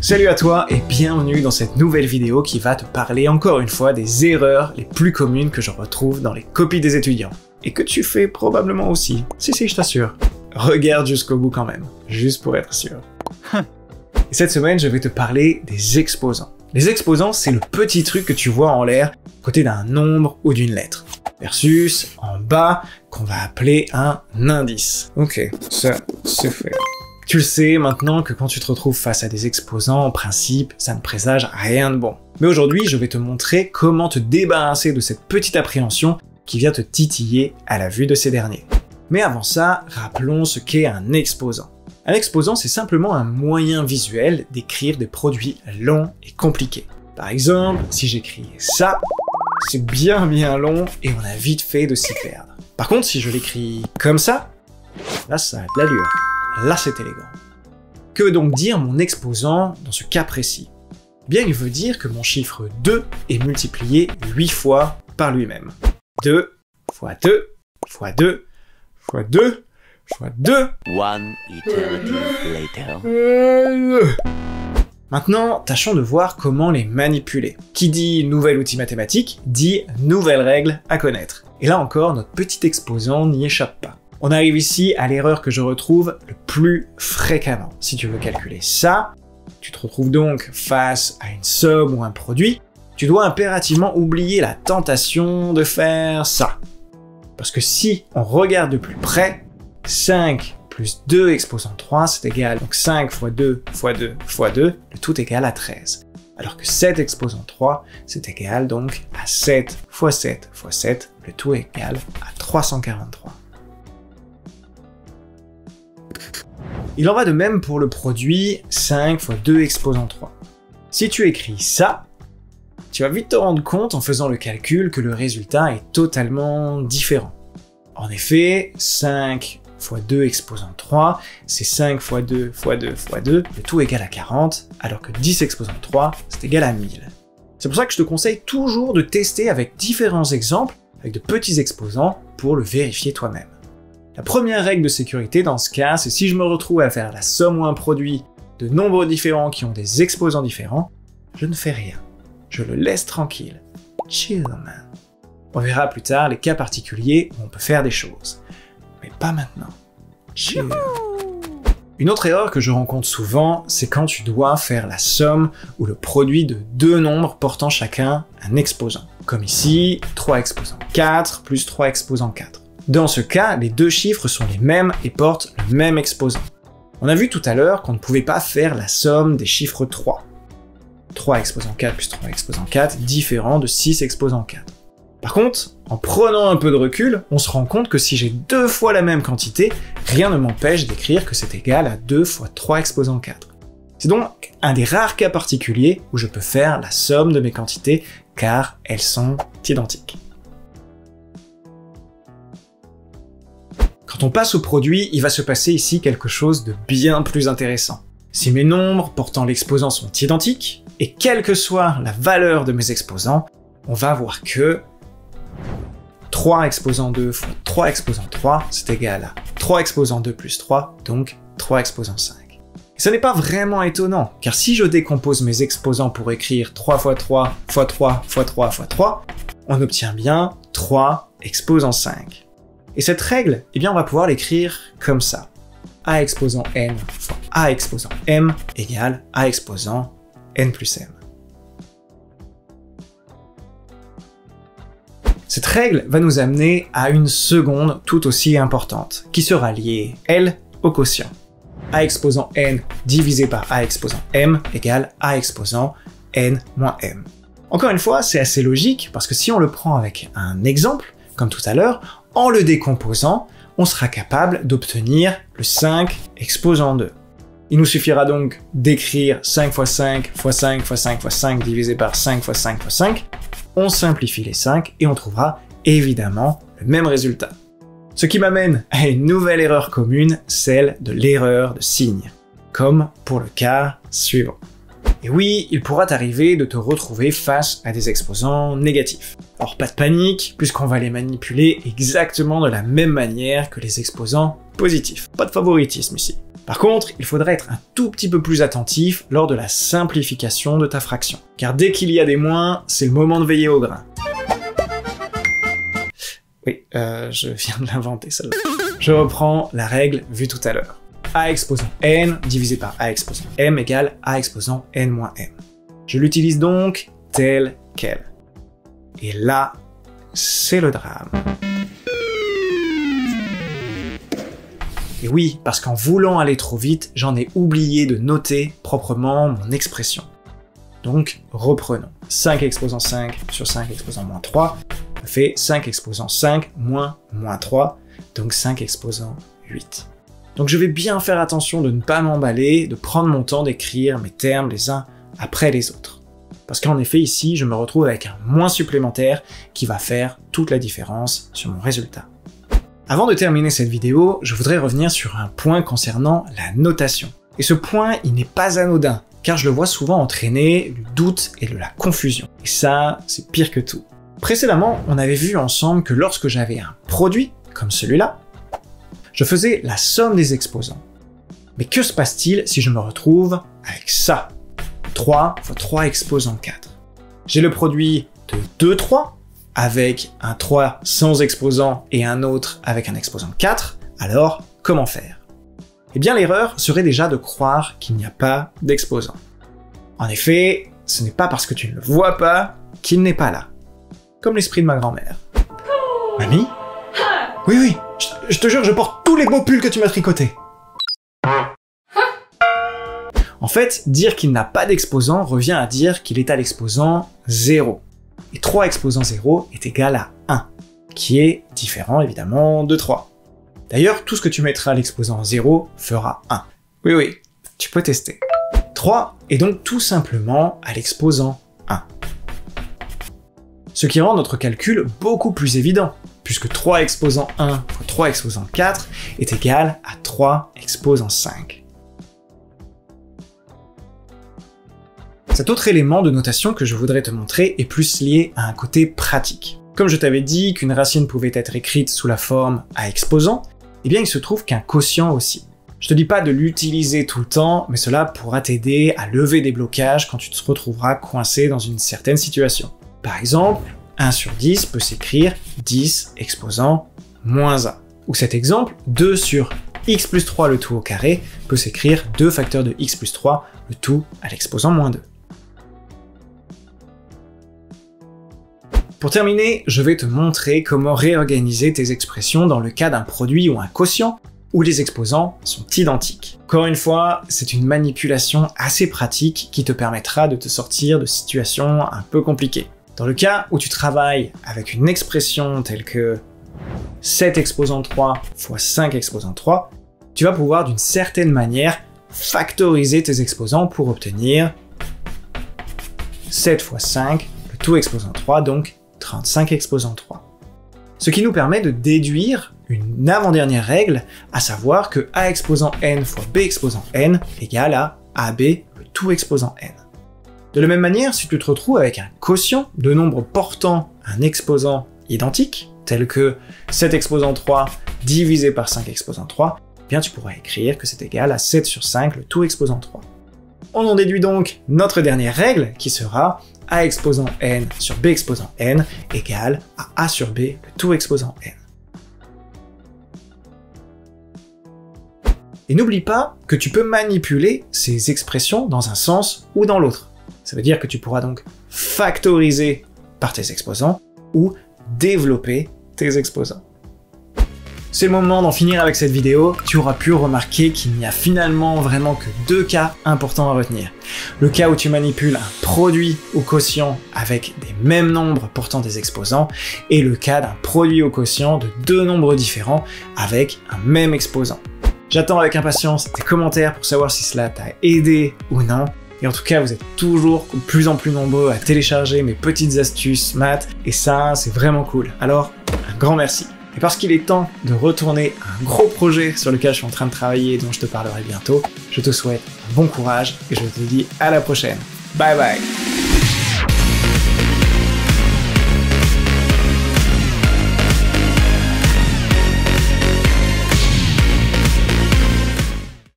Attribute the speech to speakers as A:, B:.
A: Salut à toi et bienvenue dans cette nouvelle vidéo qui va te parler encore une fois des erreurs les plus communes que je retrouve dans les copies des étudiants. Et que tu fais probablement aussi. Si, je t'assure. Regarde jusqu'au bout quand même, juste pour être sûr. Et cette semaine, je vais te parler des exposants. Les exposants, c'est le petit truc que tu vois en l'air, à côté d'un nombre ou d'une lettre. Versus, en bas, qu'on va appeler un indice. Ok, ça, c'est fait. Tu le sais maintenant que quand tu te retrouves face à des exposants, en principe, ça ne présage rien de bon. Mais aujourd'hui, je vais te montrer comment te débarrasser de cette petite appréhension qui vient te titiller à la vue de ces derniers. Mais avant ça, rappelons ce qu'est un exposant. Un exposant, c'est simplement un moyen visuel d'écrire des produits longs et compliqués. Par exemple, si j'écris ça, c'est bien long et on a vite fait de s'y perdre. Par contre, si je l'écris comme ça, là ça a de l'allure. Là, c'est élégant. Que veut donc dire mon exposant dans ce cas précis? Bien, il veut dire que mon chiffre 2 est multiplié 8 fois par lui-même. 2 fois 2 fois 2 fois 2 fois 2.
B: One eternity later.
A: Maintenant, tâchons de voir comment les manipuler. Qui dit nouvel outil mathématique, dit nouvelle règle à connaître. Et là encore, notre petit exposant n'y échappe pas. On arrive ici à l'erreur que je retrouve le plus fréquemment. Si tu veux calculer ça, tu te retrouves donc face à une somme ou un produit, tu dois impérativement oublier la tentation de faire ça. Parce que si on regarde de plus près, 5 plus 2 exposant 3, c'est égal, donc 5 fois 2 fois 2 fois 2, le tout égale à 13. Alors que 7 exposant 3, c'est égal donc à 7 fois 7 fois 7, le tout égale à 343. Il en va de même pour le produit 5 fois 2 exposant 3. Si tu écris ça, tu vas vite te rendre compte en faisant le calcul que le résultat est totalement différent. En effet, 5 fois 2 exposant 3, c'est 5 fois 2 fois 2 fois 2, le tout égale à 40, alors que 10 exposant 3, c'est égal à 1000. C'est pour ça que je te conseille toujours de tester avec différents exemples, avec de petits exposants, pour le vérifier toi-même. La première règle de sécurité dans ce cas, c'est si je me retrouve à faire la somme ou un produit de nombres différents qui ont des exposants différents, je ne fais rien. Je le laisse tranquille. Chill, man. On verra plus tard les cas particuliers où on peut faire des choses. Mais pas maintenant. Chill. Une autre erreur que je rencontre souvent, c'est quand tu dois faire la somme ou le produit de deux nombres portant chacun un exposant. Comme ici, 3 exposant 4 plus 3 exposant 4. Dans ce cas, les deux chiffres sont les mêmes et portent le même exposant. On a vu tout à l'heure qu'on ne pouvait pas faire la somme des chiffres 3. 3 exposant 4 plus 3 exposant 4, différent de 6 exposant 4. Par contre, en prenant un peu de recul, on se rend compte que si j'ai deux fois la même quantité, rien ne m'empêche d'écrire que c'est égal à 2 fois 3 exposant 4. C'est donc un des rares cas particuliers où je peux faire la somme de mes quantités, car elles sont identiques. Quand on passe au produit, il va se passer ici quelque chose de bien plus intéressant. Si mes nombres portant l'exposant sont identiques, et quelle que soit la valeur de mes exposants, on va voir que 3 exposant 2 fois 3 exposant 3, c'est égal à 3 exposant 2 plus 3, donc 3 exposant 5. Et ce n'est pas vraiment étonnant, car si je décompose mes exposants pour écrire 3 fois 3 fois 3 fois 3 fois 3, on obtient bien 3 exposant 5. Et cette règle, eh bien on va pouvoir l'écrire comme ça. A exposant n fois A exposant m égale A exposant n plus m. Cette règle va nous amener à une seconde tout aussi importante, qui sera liée, elle, au quotient. A exposant n divisé par A exposant m égale A exposant n moins m. Encore une fois, c'est assez logique, parce que si on le prend avec un exemple, comme tout à l'heure, en le décomposant, on sera capable d'obtenir le 5 exposant 2. Il nous suffira donc d'écrire 5 fois 5 fois 5 fois 5 fois 5 divisé par 5 fois 5 fois 5. On simplifie les 5 et on trouvera évidemment le même résultat. Ce qui m'amène à une nouvelle erreur commune, celle de l'erreur de signe, comme pour le cas suivant. Et oui, il pourra t'arriver de te retrouver face à des exposants négatifs. Alors pas de panique, puisqu'on va les manipuler exactement de la même manière que les exposants positifs. Pas de favoritisme ici. Par contre, il faudra être un tout petit peu plus attentif lors de la simplification de ta fraction. Car dès qu'il y a des moins, c'est le moment de veiller au grain. Oui, je viens de l'inventer celle-là. Je reprends la règle vue tout à l'heure. A exposant n divisé par A exposant m égale A exposant n moins m. Je l'utilise donc tel quel. Et là, c'est le drame. Et oui, parce qu'en voulant aller trop vite, j'en ai oublié de noter proprement mon expression. Donc, reprenons. 5 exposant 5 sur 5 exposant moins 3 fait 5 exposant 5 moins 3, donc 5 exposant 8. Donc je vais bien faire attention de ne pas m'emballer, de prendre mon temps d'écrire mes termes les uns après les autres. Parce qu'en effet, ici, je me retrouve avec un moins supplémentaire qui va faire toute la différence sur mon résultat. Avant de terminer cette vidéo, je voudrais revenir sur un point concernant la notation. Et ce point, il n'est pas anodin, car je le vois souvent entraîner du doute et de la confusion. Et ça, c'est pire que tout. Précédemment, on avait vu ensemble que lorsque j'avais un produit, comme celui-là, je faisais la somme des exposants. Mais que se passe-t-il si je me retrouve avec ça? 3 fois 3 exposant 4. J'ai le produit de 2 3, avec un 3 sans exposant et un autre avec un exposant 4, alors comment faire? Eh bien l'erreur serait déjà de croire qu'il n'y a pas d'exposant. En effet, ce n'est pas parce que tu ne le vois pas qu'il n'est pas là. Comme l'esprit de ma grand-mère. Mamie? Oui, je te jure, je porte tous les beaux pulls que tu m'as tricotés. En fait, dire qu'il n'a pas d'exposant revient à dire qu'il est à l'exposant 0. Et 3 exposant 0 est égal à 1, qui est différent évidemment de 3. D'ailleurs, tout ce que tu mettras à l'exposant 0 fera 1. Oui, tu peux tester. 3 est donc tout simplement à l'exposant 1. Ce qui rend notre calcul beaucoup plus évident, puisque 3 exposant 1 fois 3 exposant 4 est égal à 3 exposant 5. Cet autre élément de notation que je voudrais te montrer est plus lié à un côté pratique. Comme je t'avais dit qu'une racine pouvait être écrite sous la forme à exposant, eh bien il se trouve qu'un quotient aussi. Je te dis pas de l'utiliser tout le temps, mais cela pourra t'aider à lever des blocages quand tu te retrouveras coincé dans une certaine situation. Par exemple, 1 sur 10 peut s'écrire 10 exposant moins 1. Ou cet exemple, 2 sur x plus 3 le tout au carré peut s'écrire 2 facteurs de x plus 3 le tout à l'exposant moins 2. Pour terminer, je vais te montrer comment réorganiser tes expressions dans le cas d'un produit ou un quotient où les exposants sont identiques. Encore une fois, c'est une manipulation assez pratique qui te permettra de te sortir de situations un peu compliquées. Dans le cas où tu travailles avec une expression telle que 7 exposant 3 fois 5 exposant 3, tu vas pouvoir d'une certaine manière factoriser tes exposants pour obtenir 7 fois 5, le tout exposant 3, donc 35 exposant 3. Ce qui nous permet de déduire une avant-dernière règle, à savoir que A exposant n fois B exposant n égale à AB, le tout exposant n. De la même manière, si tu te retrouves avec un quotient de nombres portant un exposant identique, tel que 7 exposant 3 divisé par 5 exposant 3, eh bien tu pourras écrire que c'est égal à 7 sur 5, le tout exposant 3. On en déduit donc notre dernière règle, qui sera A exposant n sur B exposant n égale à A sur B, le tout exposant n. Et n'oublie pas que tu peux manipuler ces expressions dans un sens ou dans l'autre. Ça veut dire que tu pourras donc factoriser par tes exposants ou développer tes exposants. C'est le moment d'en finir avec cette vidéo. Tu auras pu remarquer qu'il n'y a finalement vraiment que 2 cas importants à retenir. Le cas où tu manipules un produit au quotient avec des mêmes nombres portant des exposants, et le cas d'un produit au quotient de 2 nombres différents avec un même exposant. J'attends avec impatience tes commentaires pour savoir si cela t'a aidé ou non. Et en tout cas, vous êtes toujours de plus en plus nombreux à télécharger mes petites astuces maths, et ça, c'est vraiment cool. Alors, un grand merci. Et parce qu'il est temps de retourner à un gros projet sur lequel je suis en train de travailler et dont je te parlerai bientôt, je te souhaite un bon courage et je te dis à la prochaine. Bye bye.